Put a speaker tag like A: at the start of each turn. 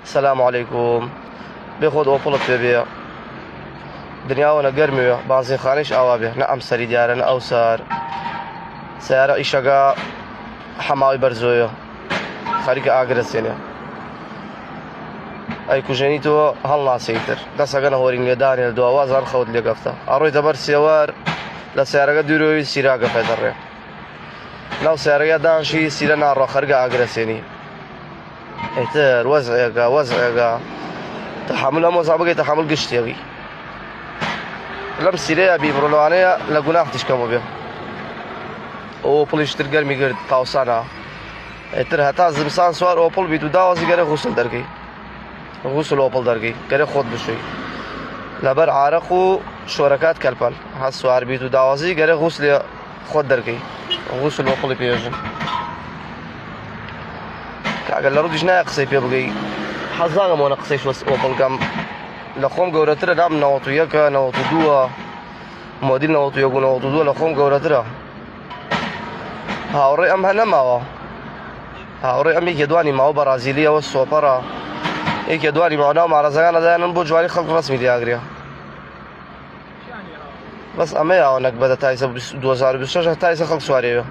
A: السلام عليكم. بخۆت ئۆپڵت پێ بێ دنیاوەنە گەرمیوە بانزینخانەیش ئاوا بێ نە ئەم سەری دیارە نە ئەو سار سیارە ئیشەکە حەماوی بەرزۆیە خەریکە ئاگرەسێنێ ئەی کوژێنی تۆ هەڵناسیتر دەسەکەنە هۆرین لێدانێ دووازان خەوت لێگەفتە ئەڕۆیتە بەر سێوار لە سیارەکە دوورەوەی سیراگە پێدەڕێ ناو سیارەکە دانشی سیرە ناڕۆ خەرگە ئاگرەسێنی ئەیتر وەزعێگە تحمل ئەم وەزع بگەی تحمل گشتێکی لەم سیرەیە بیبڕۆلەوانەیە لە گوناح تیشکەمە بێ ئەو پڵیشتر گەرمی گرت تاوسانە ئەیتر هەتا زمسان سوار ئۆپڵ بیت و داوازی گەرە غوسڵ دەرگەی غوسڵ ئۆپڵ دەرگەی گەرە خۆت بشوی لەبەر عارەق و شۆرەکات کەلپەل هەست سوار بیت و داوازی گەرە غوسڵێ خۆت دەرگەی غوسڵ ئۆپڵی پێژن کاگەر لە ڕوودیش نایە قسەی پێ بگەی حەزانمەوە قسەی شوەست ئۆپڵگەم لە خۆم گەورەترە نام 91ە 92ە مۆدیل 91 و 92 لە خۆم گەورەترە هاوڕێ ئەم هەنەماوە هاوڕێ ئەم یەکێ دوانی ماوە بەرازیلیەوە سۆپەڕە یەکێ دوانی ماوەناو مارەزەکانە دایانن بۆ جوانی خەڵک ڕەسمی دیاگرێ بەس ئەمە یاوەنەک بەدە تایسە 2026 تایسە خەڵک سوارێوە